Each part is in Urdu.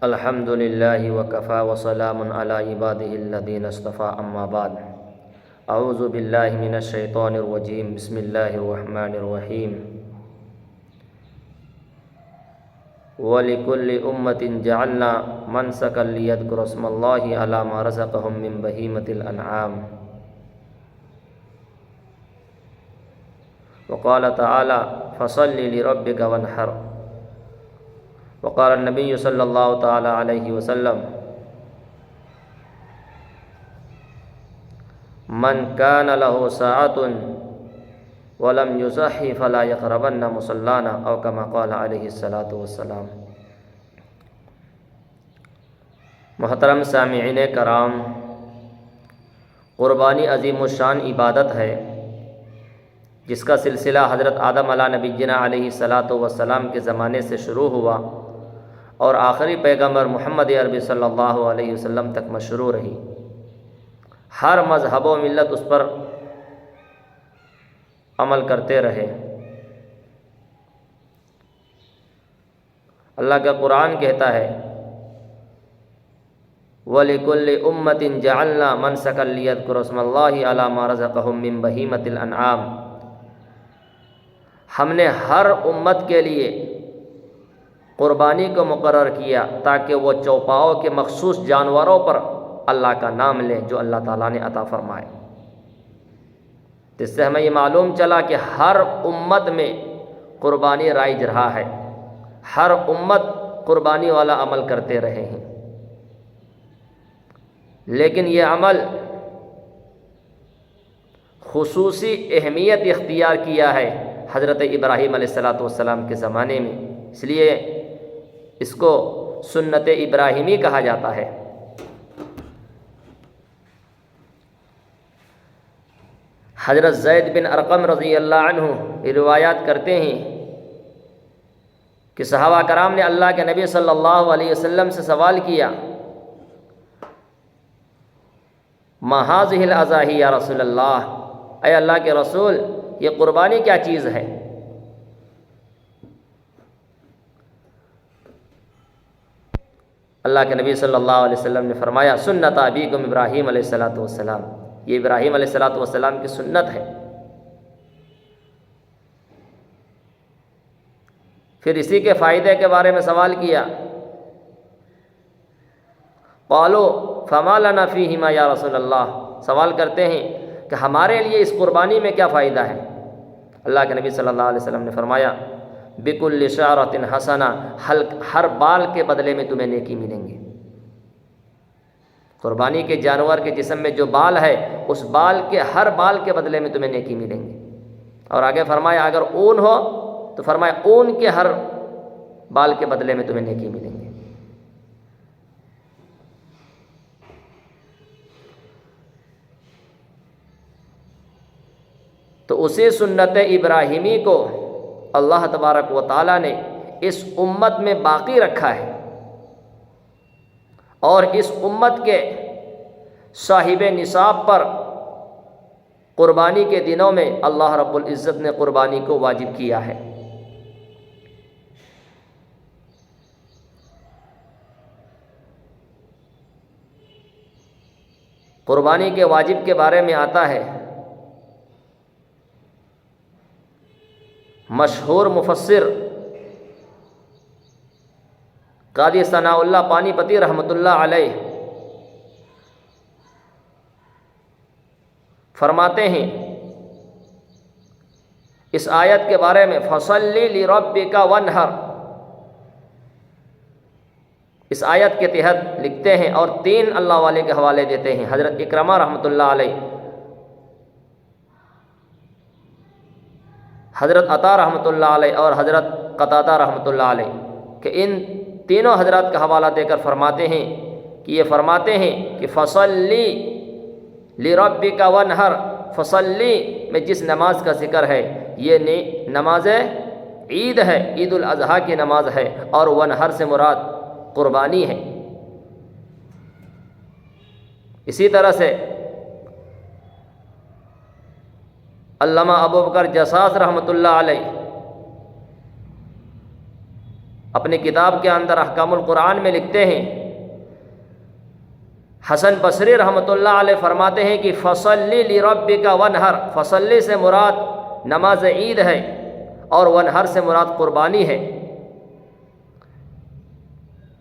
الحمد للہ وکفى وسلام علی عباده الذین اصطفى اما بعد اعوذ باللہ من الشیطان الرجیم بسم اللہ الرحمن الرحیم وَلِكُلِّ أُمَّةٍ جَعَلْنَا مَنْسَكًا لِيَذْكُرُوا اسْمَ اللَّهِ عَلَى مَا رَزَقَهُم مِّن بَهِيمَةِ الْأَنْعَامِ وقال تعالی فصل لربك وانحر وقال النبی صلی اللہ تعالی علیہ وسلم من كان له ساعة ولم يصحي فلا يقربن مصلانا او كما قال علیہ الصلاۃ والسلام۔ محترم سامعین کرام، قربانی عظیم الشان عبادت ہے جس کا سلسلہ حضرت آدم علیہ نبینا علیہ الصلاۃ والسلام کے زمانے سے شروع ہوا اور آخری پیغمبر محمد عربی صلی اللہ علیہ وسلم تک مشروع رہی۔ ہر مذہب و ملت اس پر عمل کرتے رہے۔ اللہ کا قرآن کہتا ہے وَلِكُلِّ أُمَّةٍ جَعَلْنَا مَنْسَكًا لِيَذْكُرُوا اسْمَ اللَّهِ عَلَى مَا رَزَقَهُم مِّن بَهِيمَةِ الْأَنْعَامِ۔ ہم نے ہر امت کے لیے قربانی کو مقرر کیا تاکہ وہ چوپاؤں کے مخصوص جانوروں پر اللہ کا نام لیں جو اللہ تعالیٰ نے عطا فرمائے۔ اس سے ہمیں یہ معلوم چلا کہ ہر امت میں قربانی رائج رہا ہے، ہر امت قربانی والا عمل کرتے رہے ہیں، لیکن یہ عمل خصوصی اہمیت اختیار کیا ہے حضرت ابراہیم علیہ السلام کے زمانے میں، اس لیے اس کو سنت ابراہیمی کہا جاتا ہے۔ حضرت زید بن ارقم رضی اللہ عنہ روایات کرتے ہیں کہ صحابہ کرام نے اللہ کے نبی صلی اللہ علیہ وسلم سے سوال کیا ما هذه الاضاحی یا رسول اللہ، اے اللہ کے رسول یہ قربانی کیا چیز ہے؟ اللہ کے نبی صلی اللہ علیہ وسلم نے فرمایا سنت ابیکم ابراہیم علیہ السلام، یہ ابراہیم علیہ السلام کی سنت ہے۔ پھر اسی کے فائدے کے بارے میں سوال کیا، قالوا فما لنا فیہما یا رسول اللہ، سوال کرتے ہیں کہ ہمارے لیے اس قربانی میں کیا فائدہ ہے؟ اللہ کے نبی صلی اللہ علیہ وسلم نے فرمایا بکل شعرۃ حسنہ، ہر بال کے بدلے میں تمہیں نیکی ملیں گے۔ قربانی کے جانور کے جسم میں جو بال ہے اس بال کے ہر بال کے بدلے میں تمہیں نیکی ملیں گے۔ اور آگے فرمایا اگر اون ہو تو فرمایا اون کے ہر بال کے بدلے میں تمہیں نیکی ملیں گے۔ تو اسی سنت ابراہیمی کو اللہ تبارک و تعالیٰ نے اس امت میں باقی رکھا ہے، اور اس امت کے صاحب نصاب پر قربانی کے دنوں میں اللہ رب العزت نے قربانی کو واجب کیا ہے۔ قربانی کے واجب کے بارے میں آتا ہے مشہور مفسر قاضی ثناء اللہ پانی پتی رحمۃ اللہ علیہ فرماتے ہیں اس آیت کے بارے میں فَصَلِّ لِرَبِّكَ وَانْحَرْ، اس آیت کے تحت لکھتے ہیں اور 3 اللہ والے کے حوالے دیتے ہیں، حضرت اکرمہ رحمۃ اللہ علیہ، حضرت عطا رحمۃ اللہ علیہ اور حضرت قتادہ رحمۃ اللہ علیہ، کہ ان تینوں حضرات کا حوالہ دے کر فرماتے ہیں کہ یہ فرماتے ہیں کہ فصلی لربک وانحر، فصلی میں جس نماز کا ذکر ہے یہ نماز عید ہے، عید الاضحیٰ کی نماز ہے، اور وانحر سے مراد قربانی ہے۔ اسی طرح سے علامہ ابو بکر جساس رحمۃ اللہ علیہ اپنی کتاب کے اندر احکام القرآن میں لکھتے ہیں، حسن بصری رحمۃ اللہ علیہ فرماتے ہیں کہ فصلی لربک ونہر، فصلی سے مراد نماز عید ہے اور ونہر سے مراد قربانی ہے۔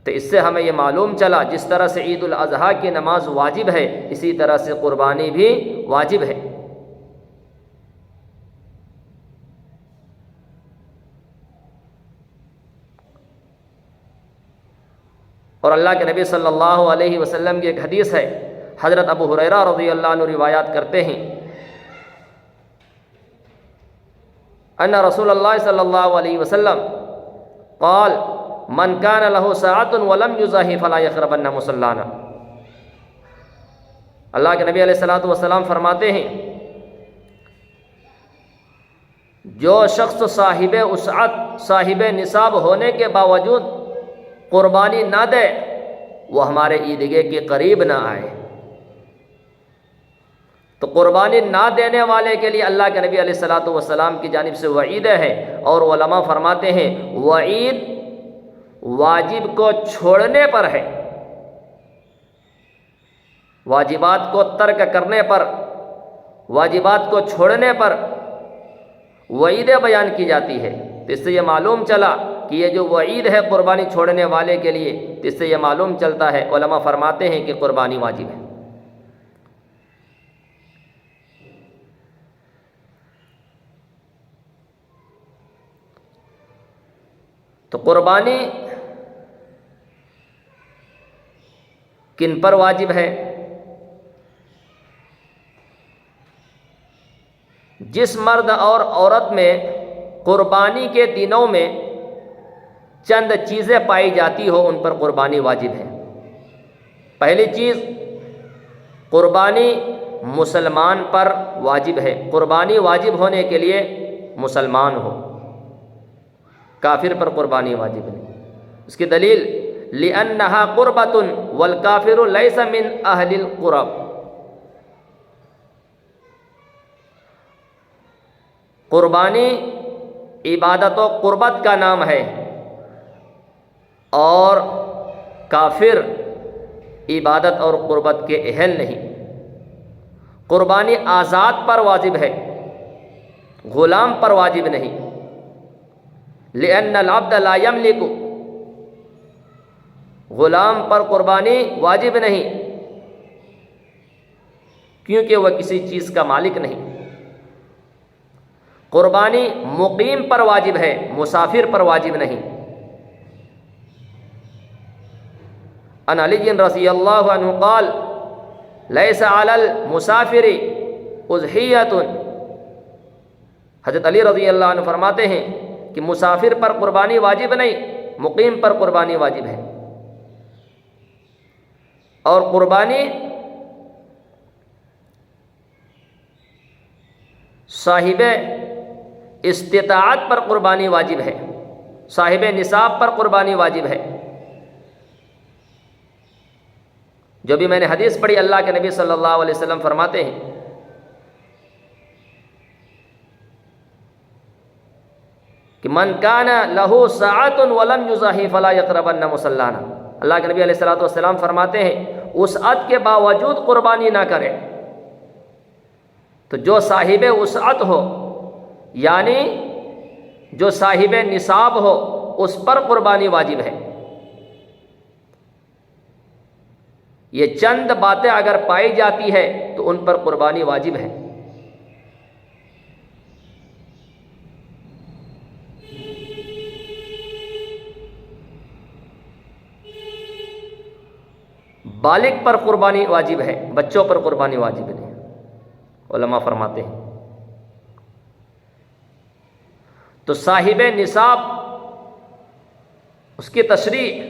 تو اس سے ہمیں یہ معلوم چلا جس طرح سے عید الاضحیٰ کی نماز واجب ہے، اسی طرح سے قربانی بھی واجب ہے۔ اور اللہ کے نبی صلی اللہ علیہ وسلم کی ایک حدیث ہے، حضرت ابو ہریرہ رضی اللہ عنہ روایات کرتے ہیں ان رسول اللہ صلی اللہ علیہ وسلم قال من کان لہ ساعۃ ولم یضحی فلا یقربن مصلانا۔ اللہ کے نبی علیہ الصلوۃ والسلام فرماتے ہیں جو شخص صاحب وسعت، صاحب نصاب ہونے کے باوجود قربانی نہ دے وہ ہمارے عیدگاہ کے قریب نہ آئے۔ تو قربانی نہ دینے والے کے لیے اللہ کے نبی علیہ الصلوۃ والسلام کی جانب سے وعید ہے، اور علماء فرماتے ہیں وعید واجب کو چھوڑنے پر ہے، واجبات کو ترک کرنے پر، واجبات کو چھوڑنے پر وعید بیان کی جاتی ہے۔ تو اس سے یہ معلوم چلا کہ یہ جو وعید ہے قربانی چھوڑنے والے کے لیے، تو اس سے یہ معلوم چلتا ہے علماء فرماتے ہیں کہ قربانی واجب ہے۔ تو قربانی کن پر واجب ہے؟ جس مرد اور عورت میں قربانی کے دنوں میں چند چیزیں پائی جاتی ہو ان پر قربانی واجب ہے۔ پہلی چیز، قربانی مسلمان پر واجب ہے، قربانی واجب ہونے کے لیے مسلمان ہو، کافر پر قربانی واجب نہیں۔ اس کی دلیل لِأَنَّهَا قُرْبَةٌ وَالْكَافِرُ لَيْسَ مِنْ أَهْلِ الْقُرَبِ، قربانی عبادت و قربت کا نام ہے اور کافر عبادت اور قربت کے اہل نہیں۔ قربانی آزاد پر واجب ہے، غلام پر واجب نہیں۔ لأن العبد لا يملك، غلام پر قربانی واجب نہیں کیونکہ وہ کسی چیز کا مالک نہیں۔ قربانی مقیم پر واجب ہے، مسافر پر واجب نہیں۔ عن علی رضی اللہ عنہ قال لیس علی المسافر اضحیۃ، حضرت علی رضی اللہ عنہ فرماتے ہیں کہ مسافر پر قربانی واجب نہیں، مقیم پر قربانی واجب ہے۔ اور قربانی صاحب استطاعت پر قربانی واجب ہے، صاحب نصاب پر قربانی واجب ہے۔ جو بھی میں نے حدیث پڑھی، اللہ کے نبی صلی اللہ علیہ وسلم فرماتے ہیں کہ من کان لہ ساعۃ ولم یضحی فلا یقربن مصلانا، اللہ کے نبی علیہ الصلوۃ والسلام فرماتے ہیں وسعت کے باوجود قربانی نہ کرے۔ تو جو صاحب وسعت ہو یعنی جو صاحب نصاب ہو اس پر قربانی واجب ہے۔ یہ چند باتیں اگر پائی جاتی ہے تو ان پر قربانی واجب ہے۔ بالغ پر قربانی واجب ہے، بچوں پر قربانی واجب نہیں، علماء فرماتے ہیں۔ تو صاحب نصاب، اس کی تشریح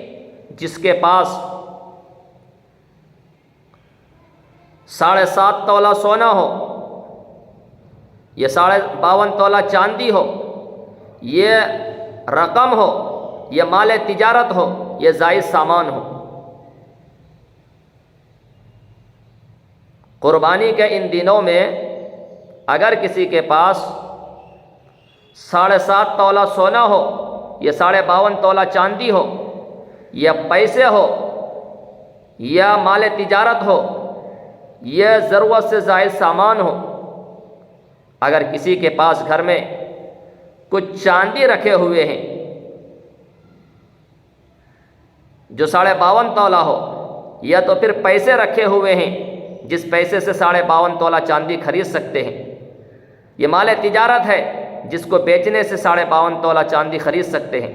جس کے پاس 7.5 تولہ سونا ہو، یہ 52.5 تولہ چاندی ہو، یہ رقم ہو، یہ مال تجارت ہو، یہ زائد سامان ہو، قربانی کے ان دنوں میں اگر کسی کے پاس 7.5 تولہ سونا ہو یہ 52.5 تولہ چاندی ہو یا پیسے ہو یا مال تجارت ہو یا ضرورت سے زائد سامان ہو، اگر کسی کے پاس گھر میں کچھ چاندی رکھے ہوئے ہیں جو 52.5 تولہ ہو، یا تو پھر پیسے رکھے ہوئے ہیں جس پیسے سے 52.5 تولہ چاندی خرید سکتے ہیں، یہ مال تجارت ہے جس کو بیچنے سے 52.5 تولہ چاندی خرید سکتے ہیں،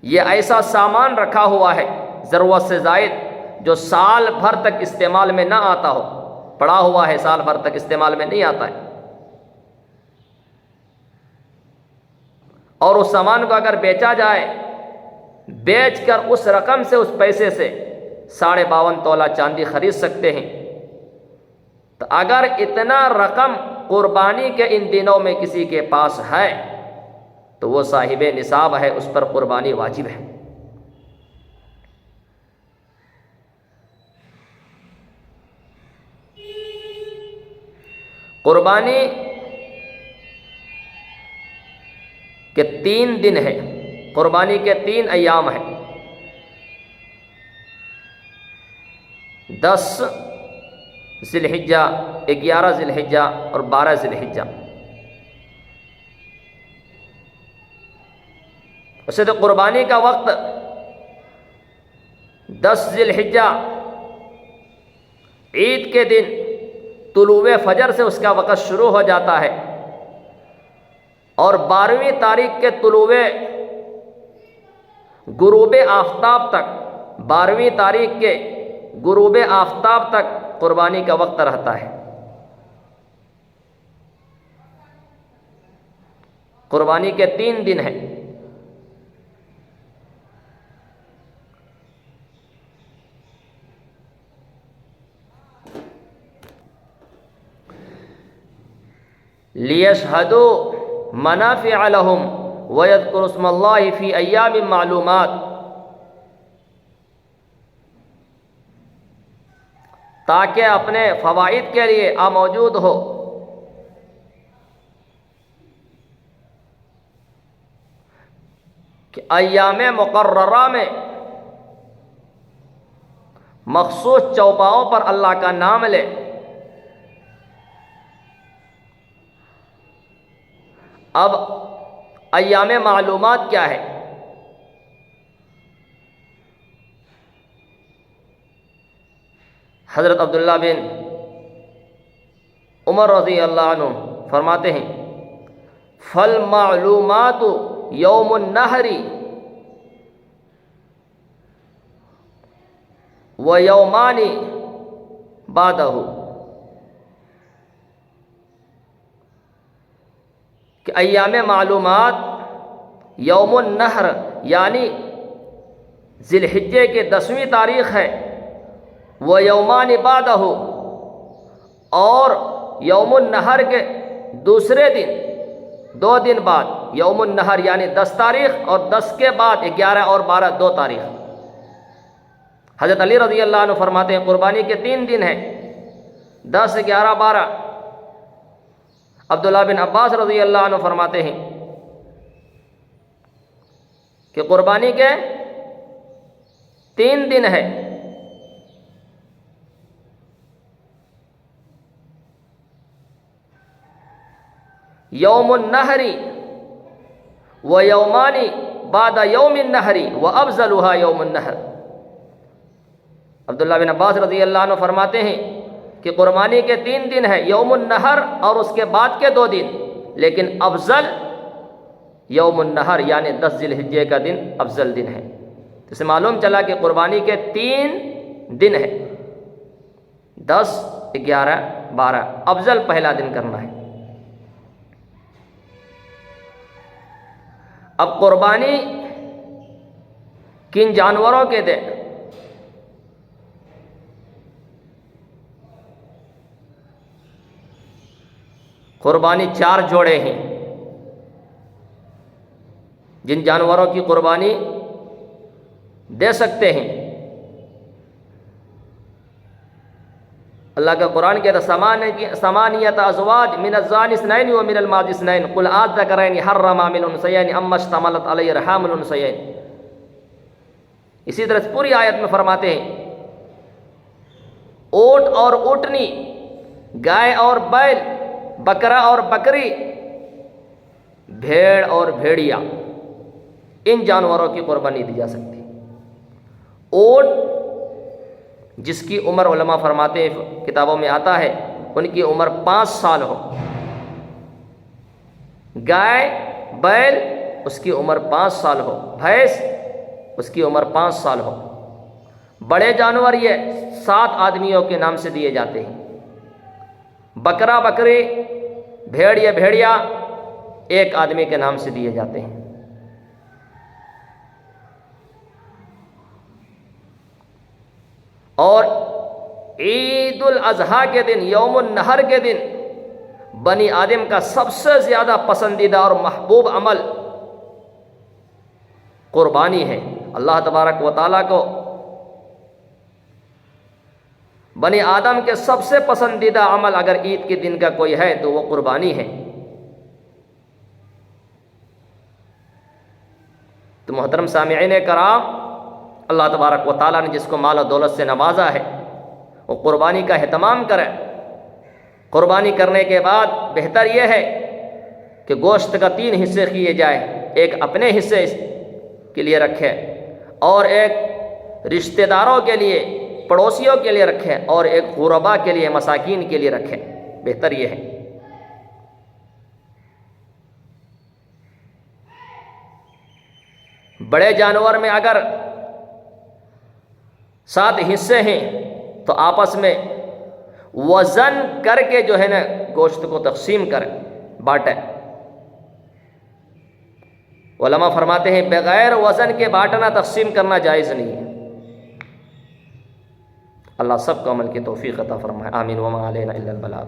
یہ ایسا سامان رکھا ہوا ہے ضرورت سے زائد جو سال بھر تک استعمال میں نہ آتا ہو، پڑا ہوا ہے سال بھر تک استعمال میں نہیں آتا ہے، اور اس سامان کو اگر بیچا جائے، بیچ کر اس رقم سے، اس پیسے سے 52.5 تولہ چاندی خرید سکتے ہیں، تو اگر اتنا رقم قربانی کے ان دنوں میں کسی کے پاس ہے تو وہ صاحب نصاب ہے، اس پر قربانی واجب ہے۔ قربانی کے 3 دن ہیں، قربانی کے 3 ایام ہیں، 10 ذی الحجہ، 11 ذی الحجہ اور 12 ذی الحجہ۔ ویسے تو قربانی کا وقت 10 ذی الحجہ عید کے دن طلوع فجر سے اس کا وقت شروع ہو جاتا ہے، اور 12ویں تاریخ کے طلوع غروب آفتاب تک، 12ویں تاریخ کے غروب آفتاب تک قربانی کا وقت رہتا ہے۔ قربانی کے 3 دن ہیں، لِيَشْهَدُوا مَنَافِعَ لَهُمْ وَيَذْكُرُوا اسْمَ اللَّهِ فِي أَيَّامٍ مَّعْلُومَاتٍ، تاکہ اپنے فوائد کے لیے موجود ہو، کہ ایام مقررہ میں مخصوص چوپاؤں پر اللہ کا نام لے، اب ایام معلومات کیا ہے؟ حضرت عبداللہ بن عمر رضی اللہ عنہ فرماتے ہیں، فالمعلومات یوم النحر و یومان بعدہ، کہ ایام معلومات یوم النحر یعنی ذی الحجہ کے 10ویں تاریخ ہے، وہ یومان بعدہ، اور یوم النحر کے دوسرے دن 2 دن بعد، یوم النحر یعنی 10 تاریخ اور 10 کے بعد 11 اور 12 2 تاریخ۔ حضرت علی رضی اللہ عنہ فرماتے ہیں قربانی کے 3 دن ہیں، 10 11 12۔ عبداللہ بن عباس رضی اللہ عنہ فرماتے ہیں کہ قربانی کے 3 دن ہے، یوم النحر و یومان بعد یوم النحر و افضلها یوم النحر۔ عبداللہ بن عباس رضی اللہ عنہ فرماتے ہیں کہ قربانی کے 3 دن ہیں، یوم النحر اور اس کے بعد کے 2 دن، لیکن افضل یوم النحر یعنی 10 ذی الحجہ کا دن افضل دن ہے۔ اس سے معلوم چلا کہ قربانی کے 3 دن ہیں، 10 11 12، افضل پہلا دن کرنا ہے۔ اب قربانی کن جانوروں کے دے؟ قربانی 4 جوڑے ہیں جن جانوروں کی قربانی دے سکتے ہیں۔ اللہ کا قرآن کہتا ثمانیۃ ازواج من الزان اثنین و من الماض اثنین قل الذکرین حرم ام الانثیین اما اشتملت علیہ ارحام الانثیین۔ اسی طرح پوری آیت میں فرماتے ہیں اونٹ اور اونٹنی، گائے اور بیل، بکرا اور بکری، بھیڑ اور بھیڑیا، ان جانوروں کی قربانی دی جا سکتی۔ اونٹ جس کی عمر علماء فرماتے ہیں کتابوں میں آتا ہے ان کی عمر 5 سال ہو، گائے بیل اس کی عمر 5 سال ہو، بھینس اس کی عمر 5 سال ہو۔ بڑے جانور یہ 7 آدمیوں کے نام سے دیے جاتے ہیں، بکرا بکری بھیڑ یا بھیڑیا 1 آدمی کے نام سے دیے جاتے ہیں۔ اور عید الاضحیٰ کے دن، یوم النحر کے دن، بنی آدم کا سب سے زیادہ پسندیدہ اور محبوب عمل قربانی ہے۔ اللہ تبارک و تعالیٰ کو بنی آدم کے سب سے پسندیدہ عمل اگر عید کے دن کا کوئی ہے تو وہ قربانی ہے۔ تو محترم سامعین کرام، اللہ تبارک و تعالیٰ نے جس کو مال و دولت سے نوازا ہے وہ قربانی کا اہتمام کرے۔ قربانی کرنے کے بعد بہتر یہ ہے کہ گوشت کا 3 حصے کیے جائے، ایک اپنے حصے کے لیے رکھے اور ایک رشتہ داروں کے لیے، پڑوسیوں کے لیے رکھے اور ایک غربا کے لیے، مساکین کے لیے رکھے، بہتر یہ ہے۔ بڑے جانور میں اگر 7 حصے ہیں تو آپس میں وزن کر کے جو ہے نا گوشت کو تقسیم کریں، بانٹیں۔ علماء فرماتے ہیں بغیر وزن کے بانٹنا، تقسیم کرنا جائز نہیں ہے۔ اللہ سب کو عمل کی توفیق عطا فرمائے، آمین۔ وما علینا الا البلاغ۔